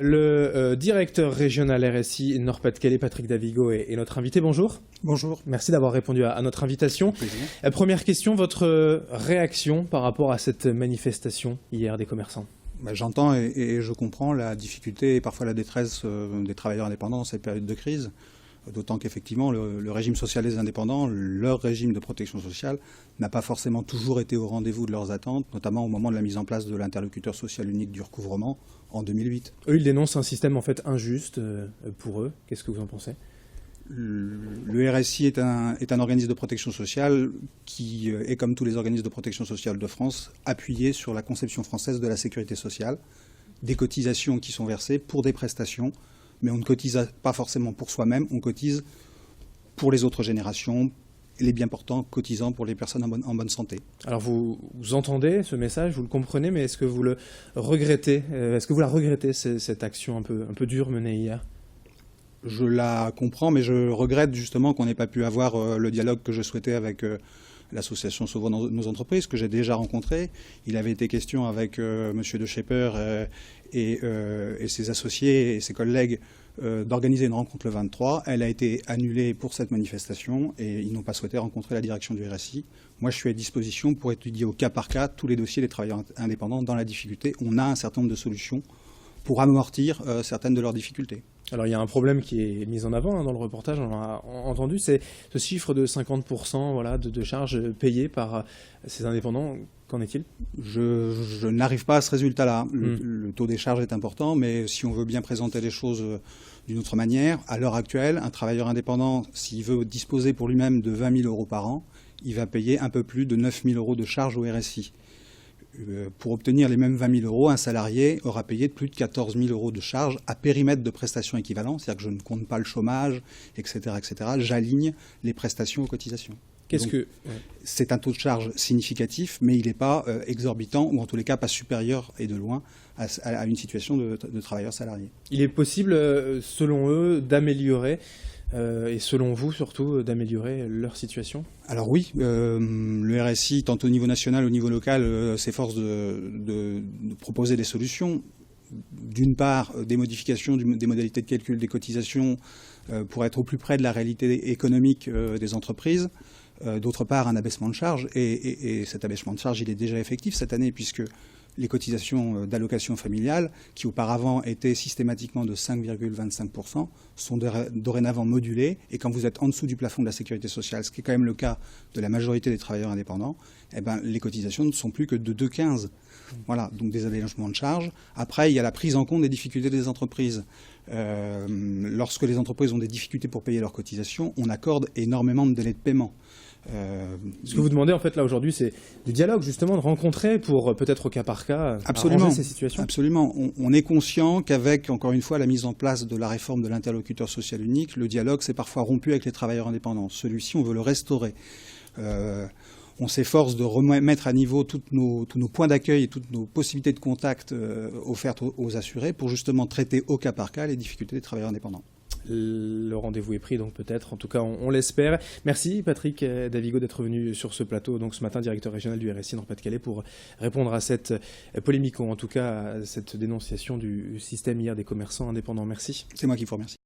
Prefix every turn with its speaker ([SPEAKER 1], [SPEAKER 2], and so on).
[SPEAKER 1] Le directeur régional RSI Nord-Pas-de-Calais, Patrick Davigo, est notre invité. Bonjour.
[SPEAKER 2] Bonjour.
[SPEAKER 1] Merci d'avoir répondu à notre invitation. Première question, votre réaction par rapport à cette manifestation hier des commerçants?
[SPEAKER 2] J'entends et je comprends la difficulté et parfois la détresse des travailleurs indépendants dans cette période de crise. D'autant qu'effectivement, le régime social des indépendants, leur régime de protection sociale, n'a pas forcément toujours été au rendez-vous de leurs attentes, notamment au moment de la mise en place de l'interlocuteur social unique du recouvrement en 2008.
[SPEAKER 1] Eux, ils dénoncent un système en fait injuste pour eux. Qu'est-ce que vous en pensez?
[SPEAKER 2] Le RSI est un organisme de protection sociale qui est, comme tous les organismes de protection sociale de France, appuyé sur la conception française de la sécurité sociale, des cotisations qui sont versées pour des prestations, mais on ne cotise pas forcément pour soi-même, on cotise pour les autres générations, les bien portants cotisant pour les personnes en bonne santé.
[SPEAKER 1] Alors vous entendez ce message, vous le comprenez, mais est-ce que vous le regrettez? Est-ce que vous la regrettez, cette action un peu dure menée hier?
[SPEAKER 2] Je la comprends, mais je regrette justement qu'on n'ait pas pu avoir le dialogue que je souhaitais avec l'association Sauvons nos entreprises, que j'ai déjà rencontré. Il avait été question avec M. De Schepper et ses associés et ses collègues d'organiser une rencontre le 23. Elle a été annulée pour cette manifestation et ils n'ont pas souhaité rencontrer la direction du RSI. Moi, je suis à disposition pour étudier au cas par cas tous les dossiers des travailleurs indépendants dans la difficulté. On a un certain nombre de solutions pour amortir certaines de leurs difficultés.
[SPEAKER 1] Alors il y a un problème qui est mis en avant dans le reportage, on l'a entendu, c'est ce chiffre de 50% voilà, de charges payées par ces indépendants. Qu'en est-il?
[SPEAKER 2] Je n'arrive pas à ce résultat-là. Le taux des charges est important, mais si on veut bien présenter les choses d'une autre manière, à l'heure actuelle, un travailleur indépendant, s'il veut disposer pour lui-même de 20 000 € par an, il va payer un peu plus de 9 000 € de charges au RSI. Pour obtenir les mêmes 20 000 €, un salarié aura payé plus de 14 000 € de charges à périmètre de prestations équivalent, c'est-à-dire que je ne compte pas le chômage, etc., etc. J'aligne les prestations aux cotisations. C'est un taux de charge significatif, mais il n'est pas exorbitant, ou en tous les cas pas supérieur et de loin à une situation de travailleurs salariés.
[SPEAKER 1] Il est possible, selon eux, d'améliorer et selon vous surtout d'améliorer leur situation?
[SPEAKER 2] Alors oui, le RSI, tant au niveau national au niveau local, s'efforce de proposer des solutions. D'une part, des modifications des modalités de calcul des cotisations pour être au plus près de la réalité économique des entreprises. D'autre part, un abaissement de charges. Et cet abaissement de charges, il est déjà effectif cette année puisque les cotisations d'allocation familiale, qui auparavant étaient systématiquement de 5,25%, sont dorénavant modulées. Et quand vous êtes en dessous du plafond de la sécurité sociale, ce qui est quand même le cas de la majorité des travailleurs indépendants, eh ben, les cotisations ne sont plus que de 2,15. Voilà, donc des allégements de charges. Après, il y a la prise en compte des difficultés des entreprises. Lorsque les entreprises ont des difficultés pour payer leurs cotisations, on accorde énormément de délais de paiement.
[SPEAKER 1] Ce que vous demandez en fait là aujourd'hui, c'est du dialogue justement, de rencontrer pour peut-être au cas par cas arranger ces situations.
[SPEAKER 2] Absolument. On est conscient qu'avec, encore une fois, la mise en place de la réforme de l'interlocuteur social unique, le dialogue s'est parfois rompu avec les travailleurs indépendants. Celui-ci, on veut le restaurer. On s'efforce de remettre à niveau tous nos points d'accueil et toutes nos possibilités de contact offertes aux assurés pour justement traiter au cas par cas les difficultés des travailleurs indépendants.
[SPEAKER 1] Le rendez-vous est pris, donc peut-être, en tout cas on l'espère. Merci Patrick Davigo d'être venu sur ce plateau, donc ce matin, directeur régional du RSI Nord-Pas-de-Calais, pour répondre à cette polémique, ou en tout cas à cette dénonciation du système hier des commerçants indépendants. Merci.
[SPEAKER 2] C'est moi qui vous remercie.